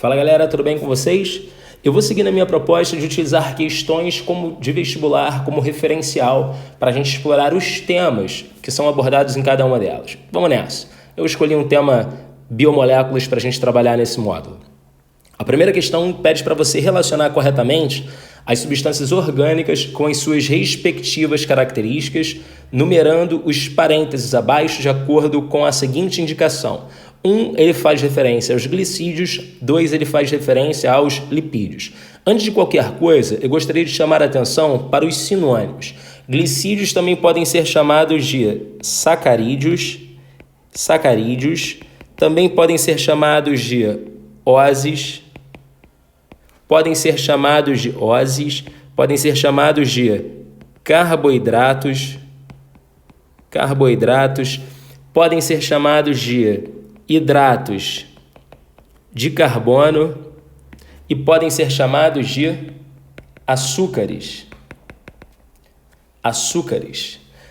Fala galera, tudo bem com vocês? Eu vou seguir na minha proposta de utilizar questões de vestibular como referencial para a gente explorar os temas que são abordados em cada uma delas. Vamos nessa. Eu escolhi um tema biomoléculas para a gente trabalhar nesse módulo. A primeira questão pede para você relacionar corretamente as substâncias orgânicas com as suas respectivas características, numerando os parênteses abaixo de acordo com a seguinte indicação. 1, ele faz referência aos glicídios, 2, ele faz referência aos lipídios. Antes de qualquer coisa, eu gostaria de chamar a atenção para os sinônimos. Glicídios também podem ser chamados de sacarídeos, também podem ser chamados de óses, podem ser chamados de carboidratos, podem ser chamados de hidratos de carbono e podem ser chamados de açúcares.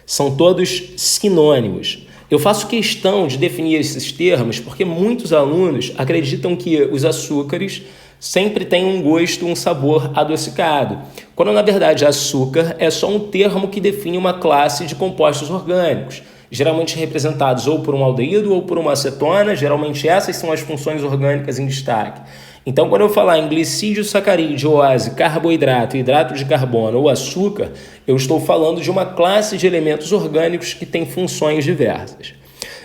São todos sinônimos. Eu faço questão de definir esses termos porque muitos alunos acreditam que os açúcares sempre têm um gosto, um sabor adocicado, quando na verdade açúcar é só um termo que define uma classe de compostos orgânicos, geralmente representados ou por um aldeído ou por uma acetona. Geralmente essas são as funções orgânicas em destaque. Então, quando eu falar em glicídio, sacarídeo, oase, carboidrato, hidrato de carbono ou açúcar, eu estou falando de uma classe de elementos orgânicos que tem funções diversas.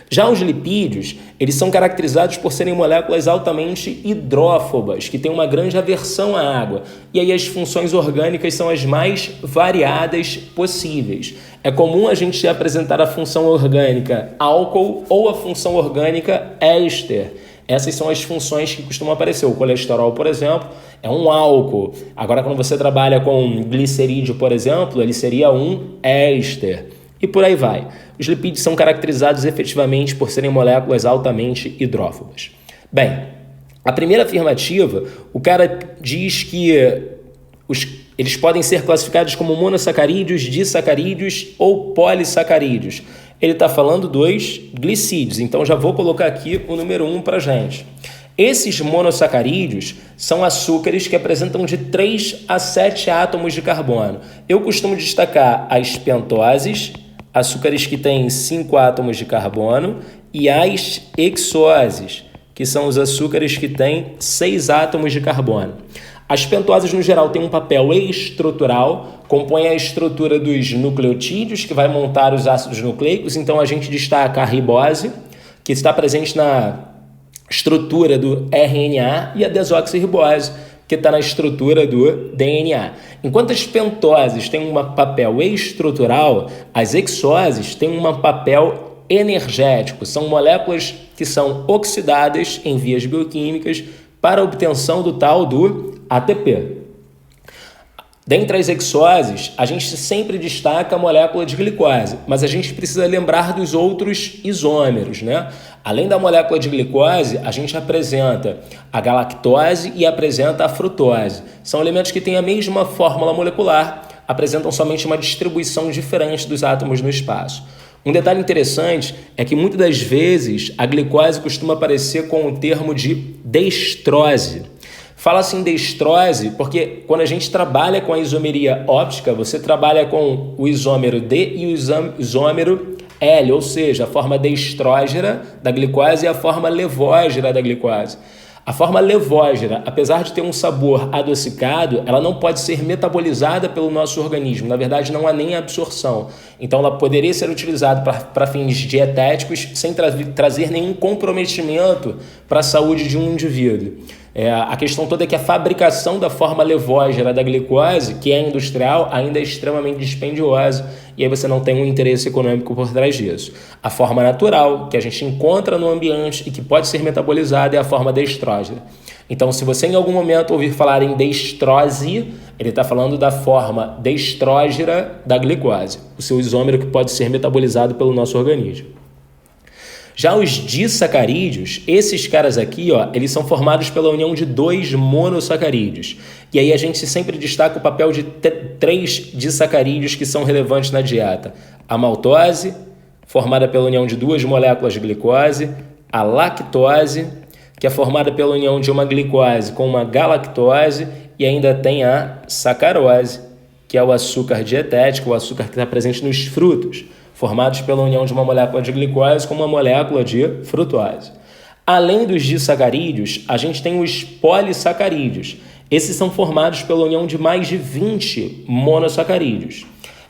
Já os lipídios, eles são caracterizados por serem moléculas altamente hidrófobas, que têm uma grande aversão à água. E aí as funções orgânicas são as mais variadas possíveis. É comum a gente apresentar a função orgânica álcool ou a função orgânica éster. Essas são as funções que costumam aparecer. O colesterol, por exemplo, é um álcool. Agora, quando você trabalha com glicerídeo, por exemplo, ele seria um éster. E por aí vai. Os lipídios são caracterizados efetivamente por serem moléculas altamente hidrófobas. Bem, a primeira afirmativa, o cara diz que eles podem ser classificados como monossacarídeos, disacarídeos ou polissacarídeos. Ele está falando dos glicídios, então já vou colocar aqui o número 1 para a gente. Esses monossacarídeos são açúcares que apresentam de 3 a 7 átomos de carbono. Eu costumo destacar as pentoses, açúcares que têm 5 átomos de carbono, e as hexoses, que são os açúcares que têm 6 átomos de carbono. As pentoses, no geral, têm um papel estrutural, compõem a estrutura dos nucleotídeos, que vai montar os ácidos nucleicos. Então, a gente destaca a ribose, que está presente na estrutura do RNA, e a desoxirribose, que está na estrutura do DNA. Enquanto as pentoses têm um papel estrutural, as hexoses têm um papel energético. São moléculas que são oxidadas em vias bioquímicas para a obtenção do tal do ATP. Dentre as hexoses, a gente sempre destaca a molécula de glicose, mas a gente precisa lembrar dos outros isômeros, né? Além da molécula de glicose, a gente apresenta a galactose e apresenta a frutose. São elementos que têm a mesma fórmula molecular, apresentam somente uma distribuição diferente dos átomos no espaço. Um detalhe interessante é que muitas das vezes a glicose costuma aparecer com o termo de destrose. Fala-se em destrose porque quando a gente trabalha com a isomeria óptica, você trabalha com o isômero D e o isômero L, ou seja, a forma destrógera da glicose e a forma levógera da glicose. A forma levógera, apesar de ter um sabor adocicado, ela não pode ser metabolizada pelo nosso organismo. Na verdade, não há nem absorção. Então, ela poderia ser utilizada para fins dietéticos sem trazer nenhum comprometimento para a saúde de um indivíduo. A questão toda é que a fabricação da forma levógera da glicose, que é industrial, ainda é extremamente dispendiosa e aí você não tem um interesse econômico por trás disso. A forma natural, que a gente encontra no ambiente e que pode ser metabolizada, é a forma destrógena. Então, se você em algum momento ouvir falar em destrose, ele está falando da forma destrógena da glicose, o seu isômero que pode ser metabolizado pelo nosso organismo. Já os disacarídeos, esses caras aqui, eles são formados pela união de 2 monossacarídeos. E aí a gente sempre destaca o papel de 3 disacarídeos que são relevantes na dieta. A maltose, formada pela união de 2 moléculas de glicose, a lactose, que é formada pela união de uma glicose com uma galactose, e ainda tem a sacarose, que é o açúcar dietético, o açúcar que está presente nos frutos, formados pela união de uma molécula de glicose com uma molécula de frutose. Além dos disacarídeos, a gente tem os polissacarídeos. Esses são formados pela união de mais de 20 monossacarídeos.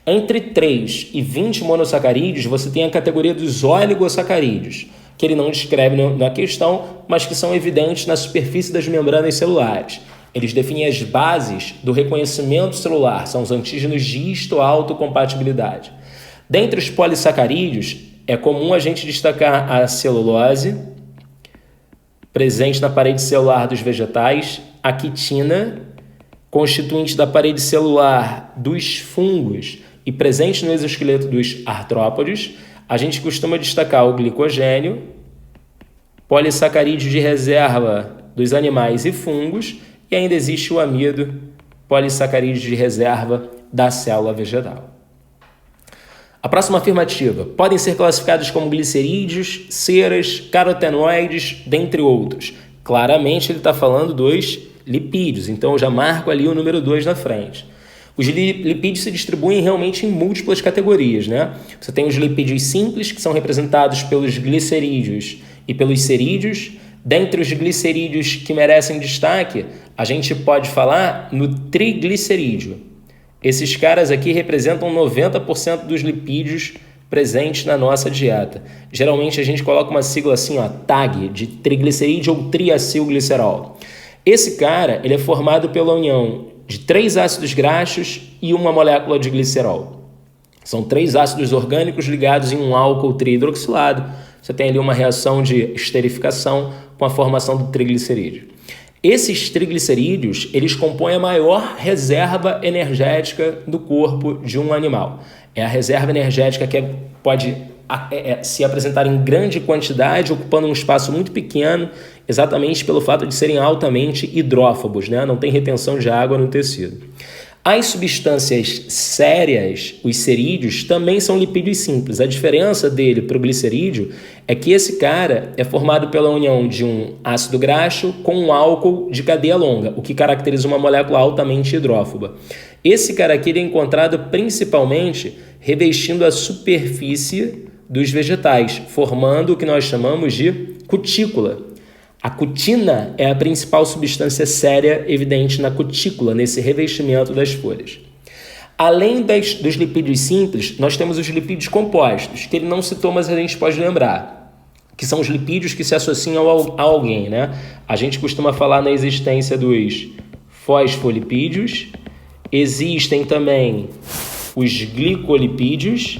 Entre 3 e 20 monossacarídeos, você tem a categoria dos oligosacarídeos, que ele não descreve na questão, mas que são evidentes na superfície das membranas celulares. Eles definem as bases do reconhecimento celular, são os antígenos de histoautocompatibilidade. Dentre os polissacarídeos, é comum a gente destacar a celulose, presente na parede celular dos vegetais, a quitina, constituinte da parede celular dos fungos e presente no exoesqueleto dos artrópodes. A gente costuma destacar o glicogênio, polissacarídeos de reserva dos animais e fungos, e ainda existe o amido, polissacarídeos de reserva da célula vegetal. A próxima afirmativa: podem ser classificados como glicerídeos, ceras, carotenoides, dentre outros. Claramente ele está falando dos lipídios, então eu já marco ali o número 2 na frente. Os lipídios se distribuem realmente em múltiplas categorias, né? Você tem os lipídios simples, que são representados pelos glicerídeos e pelos cerídeos. Dentre os glicerídeos que merecem destaque, a gente pode falar no triglicerídeo. Esses caras aqui representam 90% dos lipídios presentes na nossa dieta. Geralmente a gente coloca uma sigla assim, ó, TAG, de triglicerídeo ou triacilglicerol. Esse cara, ele é formado pela união de 3 ácidos graxos e uma molécula de glicerol. São 3 ácidos orgânicos ligados em um álcool trihidroxilado. Você tem ali uma reação de esterificação com a formação do triglicerídeo. Esses triglicerídeos, eles compõem a maior reserva energética do corpo de um animal. É a reserva energética que pode se apresentar em grande quantidade, ocupando um espaço muito pequeno, exatamente pelo fato de serem altamente hidrófobos, né? Não tem retenção de água no tecido. As substâncias sérias, os cerídeos, também são lipídios simples. A diferença dele para o glicerídeo é que esse cara é formado pela união de um ácido graxo com um álcool de cadeia longa, o que caracteriza uma molécula altamente hidrófoba. Esse cara aqui ele é encontrado principalmente revestindo a superfície dos vegetais, formando o que nós chamamos de cutícula. A cutina é a principal substância séria evidente na cutícula, nesse revestimento das folhas. Além dos lipídios simples, nós temos os lipídios compostos, que ele não citou, mas a gente pode lembrar, que são os lipídios que se associam a alguém, né? A gente costuma falar na existência dos fosfolipídios, existem também os glicolipídios,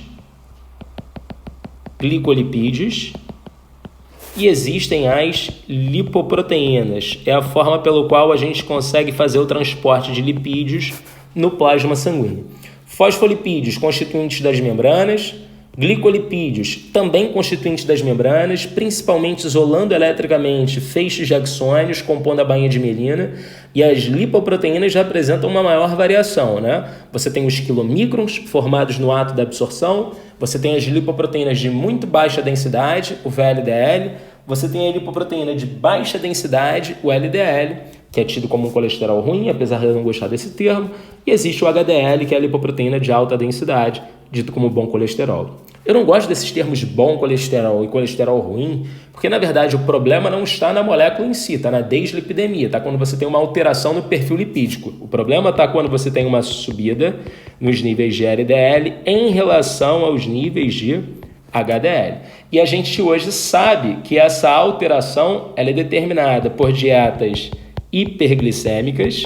e existem as lipoproteínas. É a forma pela qual a gente consegue fazer o transporte de lipídios no plasma sanguíneo. Fosfolipídios constituintes das membranas, glicolipídios também constituintes das membranas, principalmente isolando eletricamente feixes de axônios, compondo a bainha de mielina, e as lipoproteínas já apresentam uma maior variação, né? Você tem os quilomicrons formados no ato da absorção, você tem as lipoproteínas de muito baixa densidade, o VLDL, você tem a lipoproteína de baixa densidade, o LDL, que é tido como um colesterol ruim, apesar de eu não gostar desse termo, e existe o HDL, que é a lipoproteína de alta densidade, dito como bom colesterol. Eu não gosto desses termos de bom colesterol e colesterol ruim, porque na verdade o problema não está na molécula em si, está na deslipidemia, está quando você tem uma alteração no perfil lipídico. O problema está quando você tem uma subida nos níveis de LDL em relação aos níveis de HDL. E a gente hoje sabe que essa alteração ela é determinada por dietas hiperglicêmicas.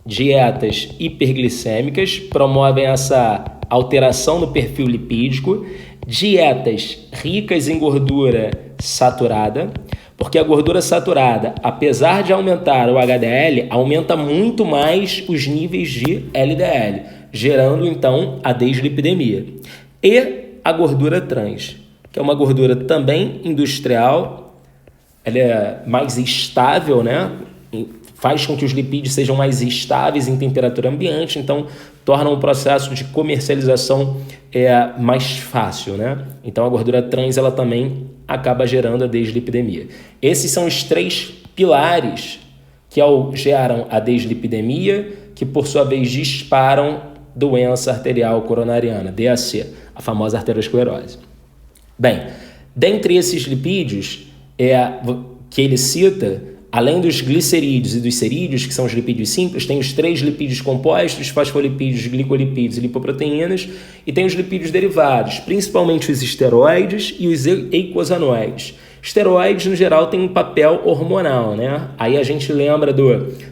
Dietas hiperglicêmicas promovem essa alteração no perfil lipídico, dietas ricas em gordura saturada, porque a gordura saturada, apesar de aumentar o HDL, aumenta muito mais os níveis de LDL, gerando então a deslipidemia. E a gordura trans, que é uma gordura também industrial, ela é mais estável, né? Faz com que os lipídios sejam mais estáveis em temperatura ambiente, então tornam o processo de comercialização mais fácil, né? Então a gordura trans ela também acaba gerando a deslipidemia. Esses são os 3 pilares que geram a deslipidemia, que por sua vez disparam doença arterial coronariana, DAC, a famosa arteriosclerose. Bem, dentre esses lipídios que ele cita, além dos glicerídeos e dos cerídeos, que são os lipídios simples, tem os 3 lipídios compostos, fosfolipídios, glicolipídios e lipoproteínas, e tem os lipídios derivados, principalmente os esteroides e os eicosanoides. Esteroides, no geral, têm um papel hormonal, né? Aí a gente lembra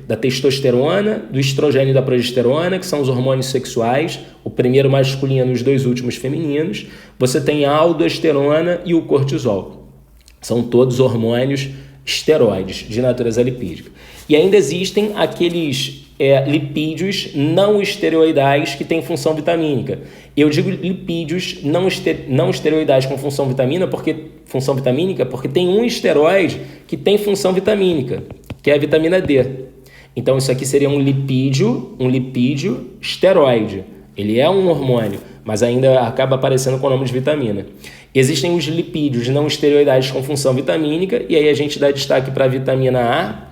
da testosterona, do estrogênio e da progesterona, que são os hormônios sexuais, o primeiro masculino e os 2 últimos femininos. Você tem a aldosterona e o cortisol. São todos hormônios esteroides de natureza lipídica. E ainda existem aqueles lipídios não esteroidais que têm função vitamínica. Eu digo lipídios não esteroidais com função vitamínica porque tem um esteroide que tem função vitamínica, que é a vitamina D. Então isso aqui seria um lipídio esteroide. Ele é um hormônio, mas ainda acaba aparecendo com o nome de vitamina. Existem os lipídios não esteroidais com função vitamínica, e aí a gente dá destaque para a vitamina A,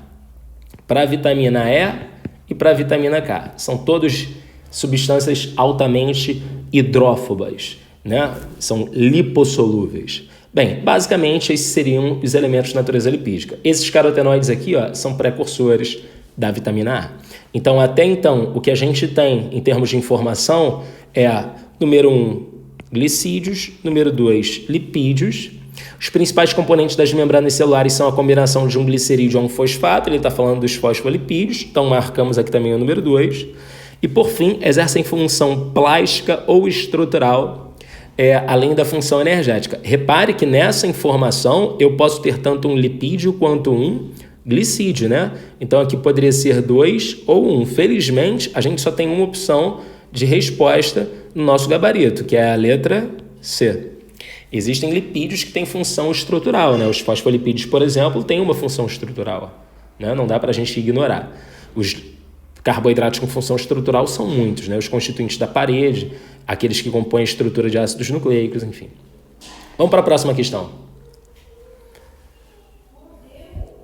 para a vitamina E e para a vitamina K. São todos substâncias altamente hidrófobas, né? São lipossolúveis. Bem, basicamente esses seriam os elementos de natureza lipídica. Esses carotenoides aqui, são precursores da vitamina A. Então, até então, o que a gente tem em termos de informação é, número 1, glicídios, número 2, lipídios. Os principais componentes das membranas celulares são a combinação de um glicerídeo a um fosfato, ele está falando dos fosfolipídios, então marcamos aqui também o número 2. E, por fim, exercem função plástica ou estrutural, além da função energética. Repare que nessa informação eu posso ter tanto um lipídio quanto um glicídio, né? Então aqui poderia ser 2 ou 1. Felizmente, a gente só tem uma opção de resposta no nosso gabarito, que é a letra C. Existem lipídios que têm função estrutural, né? Os fosfolipídios, por exemplo, têm uma função estrutural, né? Não dá para a gente ignorar. Os carboidratos com função estrutural são muitos, né? Os constituintes da parede, aqueles que compõem a estrutura de ácidos nucleicos, enfim. Vamos para a próxima questão.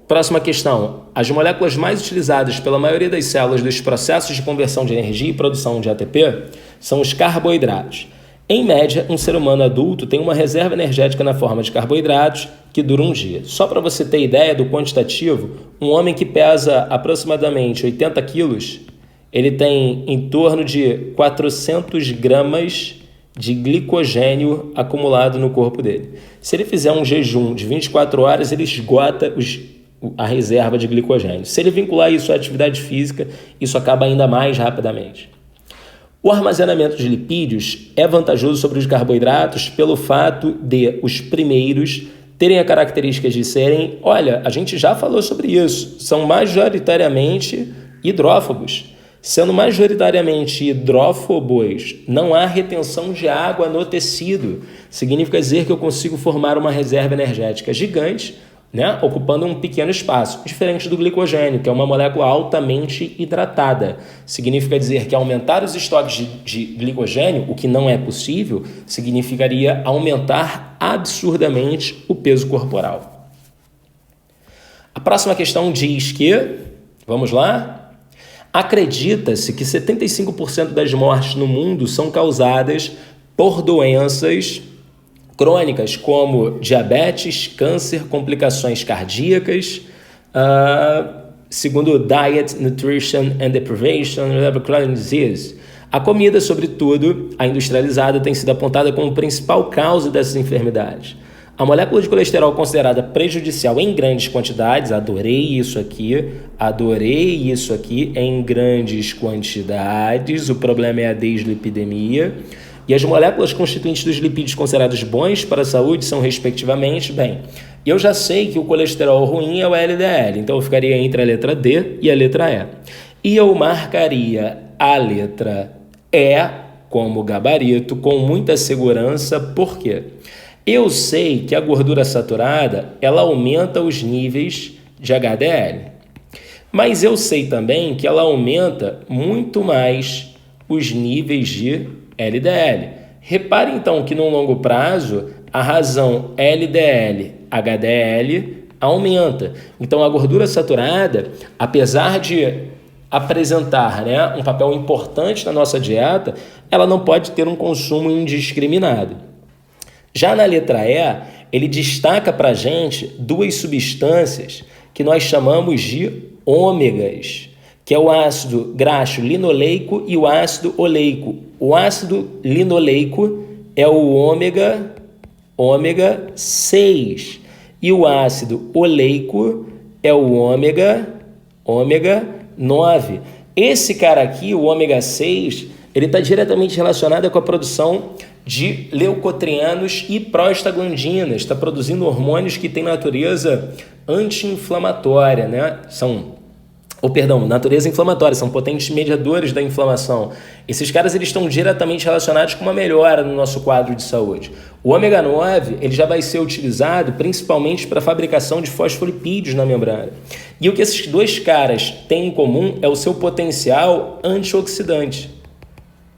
Próxima questão. As moléculas mais utilizadas pela maioria das células dos processos de conversão de energia e produção de ATP são os carboidratos. Em média, um ser humano adulto tem uma reserva energética na forma de carboidratos que dura um dia. Só para você ter ideia do quantitativo, um homem que pesa aproximadamente 80 quilos, ele tem em torno de 400 gramas de glicogênio acumulado no corpo dele. Se ele fizer um jejum de 24 horas, ele esgota a reserva de glicogênio. Se ele vincular isso à atividade física, isso acaba ainda mais rapidamente. O armazenamento de lipídios é vantajoso sobre os carboidratos pelo fato de os primeiros terem a característica de serem, a gente já falou sobre isso, são majoritariamente hidrófobos. Sendo majoritariamente hidrófobos, não há retenção de água no tecido. Significa dizer que eu consigo formar uma reserva energética gigante, né, ocupando um pequeno espaço, diferente do glicogênio, que é uma molécula altamente hidratada. Significa dizer que aumentar os estoques de glicogênio, o que não é possível, significaria aumentar absurdamente o peso corporal. A próxima questão diz que, vamos lá, acredita-se que 75% das mortes no mundo são causadas por doenças crônicas como diabetes, câncer, complicações cardíacas, segundo Diet, Nutrition and Deprivation, Chronic Disease. A comida, sobretudo a industrializada, tem sido apontada como principal causa dessas enfermidades. A molécula de colesterol considerada prejudicial em grandes quantidades, adorei isso aqui, em grandes quantidades, o problema é a deslipidemia. E as moléculas constituintes dos lipídios considerados bons para a saúde são, respectivamente, eu já sei que o colesterol ruim é o LDL, então eu ficaria entre a letra D e a letra E. E eu marcaria a letra E como gabarito com muita segurança, por quê? Eu sei que a gordura saturada, ela aumenta os níveis de HDL, mas eu sei também que ela aumenta muito mais os níveis de LDL. Repare então que no longo prazo a razão LDL-HDL aumenta. Então a gordura saturada, apesar de apresentar, né, um papel importante na nossa dieta, ela não pode ter um consumo indiscriminado. Já na letra E, ele destaca para a gente duas substâncias que nós chamamos de ômegas, que é o ácido graxo linoleico e o ácido oleico. O ácido linoleico é o ômega 6 e o ácido oleico é o ômega 9. Esse cara aqui, o ômega 6, ele está diretamente relacionado com a produção de leucotrienos e prostaglandinas, está produzindo hormônios que têm natureza anti-inflamatória, né? Natureza inflamatória, são potentes mediadores da inflamação. Esses caras eles estão diretamente relacionados com uma melhora no nosso quadro de saúde. O ômega 9 ele já vai ser utilizado principalmente para a fabricação de fosfolipídios na membrana. E o que esses dois caras têm em comum é o seu potencial antioxidante.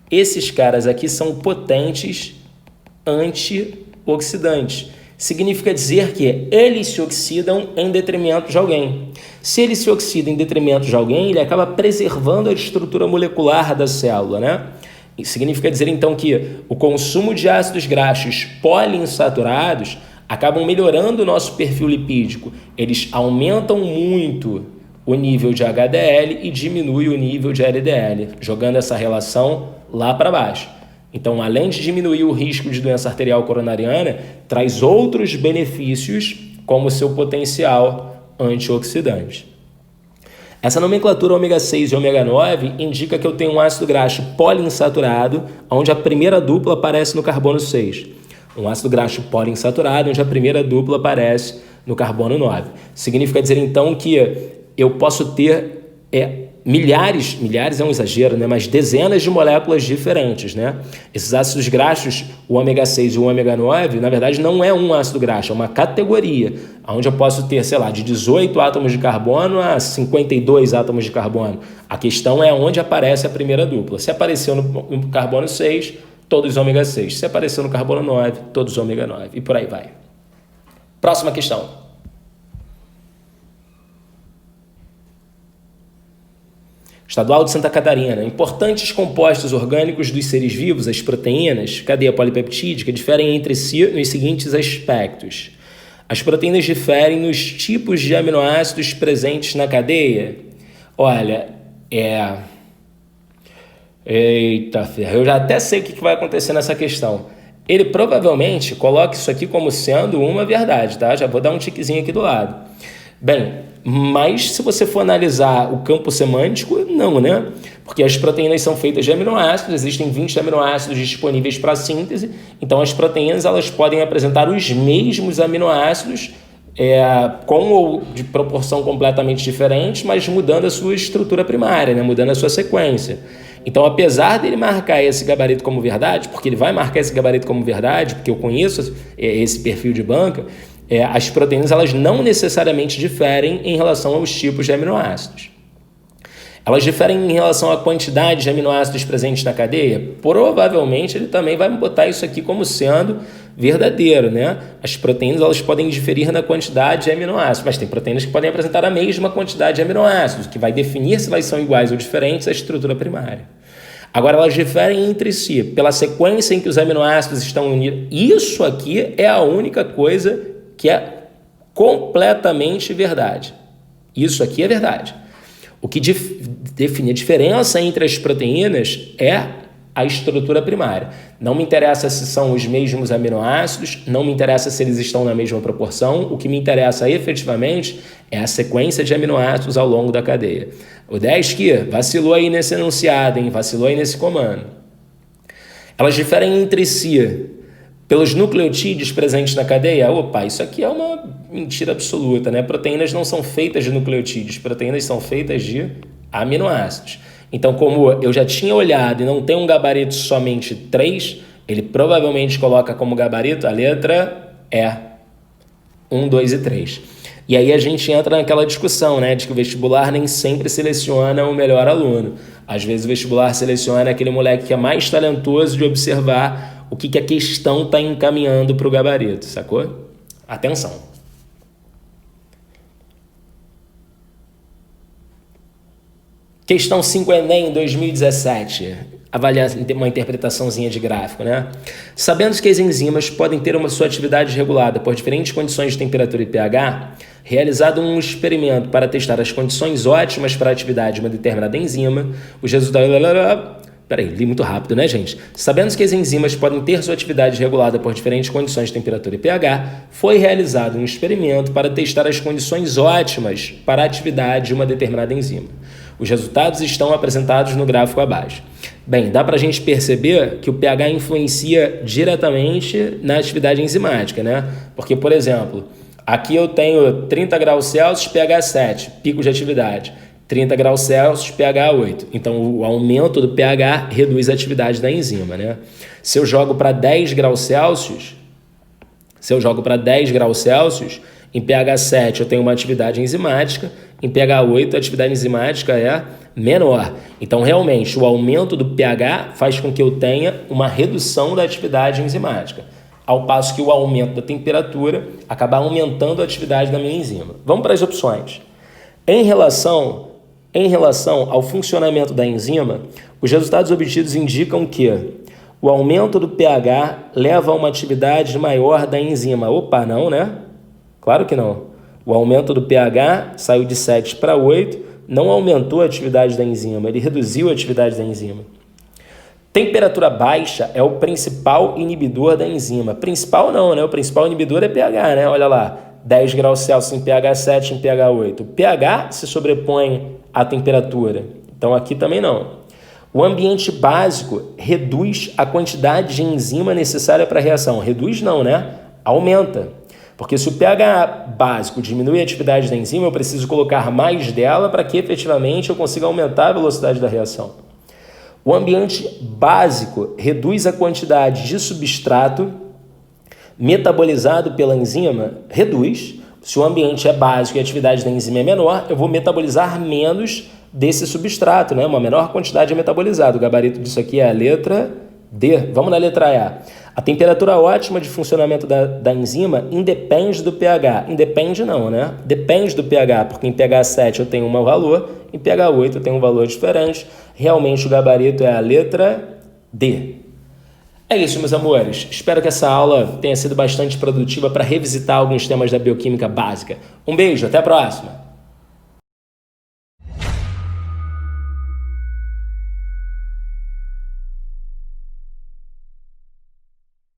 Esses caras aqui são potentes antioxidantes. Significa dizer que eles se oxidam em detrimento de alguém. Se ele se oxida em detrimento de alguém, ele acaba preservando a estrutura molecular da célula, né? Isso significa dizer, então, que o consumo de ácidos graxos poliinsaturados acabam melhorando o nosso perfil lipídico. Eles aumentam muito o nível de HDL e diminuem o nível de LDL, jogando essa relação lá para baixo. Então, além de diminuir o risco de doença arterial coronariana, traz outros benefícios, como seu potencial antioxidante. Essa nomenclatura ômega 6 e ômega 9 indica que eu tenho um ácido graxo poliinsaturado, onde a primeira dupla aparece no carbono 6. Um ácido graxo poliinsaturado, onde a primeira dupla aparece no carbono 9. Significa dizer, então, que eu posso ter milhares é um exagero, né? Mas dezenas de moléculas diferentes, né? Esses ácidos graxos, o ômega 6 e o ômega 9, na verdade não é um ácido graxo, é uma categoria, onde eu posso ter, sei lá, de 18 átomos de carbono a 52 átomos de carbono. A questão é onde aparece a primeira dupla. Se apareceu no carbono 6, todos ômega 6. Se apareceu no carbono 9, todos ômega 9. E por aí vai. Próxima questão. Estadual de Santa Catarina. Importantes compostos orgânicos dos seres vivos, as proteínas, cadeia polipeptídica, diferem entre si nos seguintes aspectos. As proteínas diferem nos tipos de aminoácidos presentes na cadeia. Olha, Eita ferro, eu já até sei o que vai acontecer nessa questão. Ele provavelmente coloca isso aqui como sendo uma verdade, tá? Já vou dar um tiquezinho aqui do lado. Bem, mas se você for analisar o campo semântico, não, né? Porque as proteínas são feitas de aminoácidos, existem 20 aminoácidos disponíveis para síntese, então as proteínas elas podem apresentar os mesmos aminoácidos com ou de proporção completamente diferente, mas mudando a sua estrutura primária, né? Mudando a sua sequência. Então, apesar dele marcar esse gabarito como verdade, porque ele vai marcar esse gabarito como verdade, porque eu conheço esse perfil de banca, as proteínas elas não necessariamente diferem em relação aos tipos de aminoácidos. Elas diferem em relação à quantidade de aminoácidos presentes na cadeia? Provavelmente ele também vai botar isso aqui como sendo verdadeiro, né? As proteínas elas podem diferir na quantidade de aminoácidos, mas tem proteínas que podem apresentar a mesma quantidade de aminoácidos, que vai definir se elas são iguais ou diferentes à estrutura primária. Agora, elas diferem entre si pela sequência em que os aminoácidos estão unidos. Isso aqui é a única coisa que é completamente verdade. Isso aqui é verdade. O que define a diferença entre as proteínas é a estrutura primária. Não me interessa se são os mesmos aminoácidos, não me interessa se eles estão na mesma proporção, o que me interessa efetivamente é a sequência de aminoácidos ao longo da cadeia. O 10 que vacilou aí nesse enunciado, hein? Vacilou aí nesse comando. Elas diferem entre si pelos nucleotídeos presentes na cadeia. Opa, isso aqui é uma mentira absoluta, né? Proteínas não são feitas de nucleotídeos, proteínas são feitas de aminoácidos. Então, como eu já tinha olhado e não tem um gabarito somente 3, ele provavelmente coloca como gabarito a letra E. 1, 2 e 3. E aí a gente entra naquela discussão, né, de que o vestibular nem sempre seleciona o melhor aluno. Às vezes o vestibular seleciona aquele moleque que é mais talentoso de observar o que a questão está encaminhando para o gabarito, sacou? Atenção. Questão 5 Enem 2017. Avaliar uma interpretaçãozinha de gráfico, né? Sabendo que as enzimas podem ter uma sua atividade regulada por diferentes condições de temperatura e pH, realizado um experimento para testar as condições ótimas para a atividade de uma determinada enzima, os resultados... Peraí, li muito rápido, né, gente? Sabendo que as enzimas podem ter sua atividade regulada por diferentes condições de temperatura e pH, foi realizado um experimento para testar as condições ótimas para a atividade de uma determinada enzima. Os resultados estão apresentados no gráfico abaixo. Bem, dá para a gente perceber que o pH influencia diretamente na atividade enzimática, né? Porque, por exemplo, aqui eu tenho 30 graus Celsius, pH 7, pico de atividade. 30 graus Celsius, pH 8. Então, o aumento do pH reduz a atividade da enzima, né? Se eu jogo para 10 graus Celsius, em pH 7 eu tenho uma atividade enzimática, em pH 8 a atividade enzimática é menor. Então, realmente, o aumento do pH faz com que eu tenha uma redução da atividade enzimática, ao passo que o aumento da temperatura acaba aumentando a atividade da minha enzima. Vamos para as opções. Em relação ao funcionamento da enzima, os resultados obtidos indicam que o aumento do pH leva a uma atividade maior da enzima. Opa, não, né? Claro que não. O aumento do pH saiu de 7 para 8, não aumentou a atividade da enzima, ele reduziu a atividade da enzima. Temperatura baixa é o principal inibidor da enzima. Principal não, né? O principal inibidor é pH, né? Olha lá, 10 graus Celsius em pH 7, em pH 8. O pH se sobrepõe à temperatura. Então aqui também não. O ambiente básico reduz a quantidade de enzima necessária para a reação. Reduz não, né? Aumenta. Porque se o pH básico diminui a atividade da enzima, eu preciso colocar mais dela para que efetivamente eu consiga aumentar a velocidade da reação. O ambiente básico reduz a quantidade de substrato metabolizado pela enzima, reduz. Se o ambiente é básico e a atividade da enzima é menor, eu vou metabolizar menos desse substrato, né? Uma menor quantidade é metabolizado. O gabarito disso aqui é a letra D. Vamos na letra E. A temperatura ótima de funcionamento da enzima independe do pH. Independe não, né? Depende do pH, porque em pH 7 eu tenho um valor, em pH 8 eu tenho um valor diferente. Realmente o gabarito é a letra D. É isso, meus amores. Espero que essa aula tenha sido bastante produtiva para revisitar alguns temas da bioquímica básica. Um beijo, até a próxima!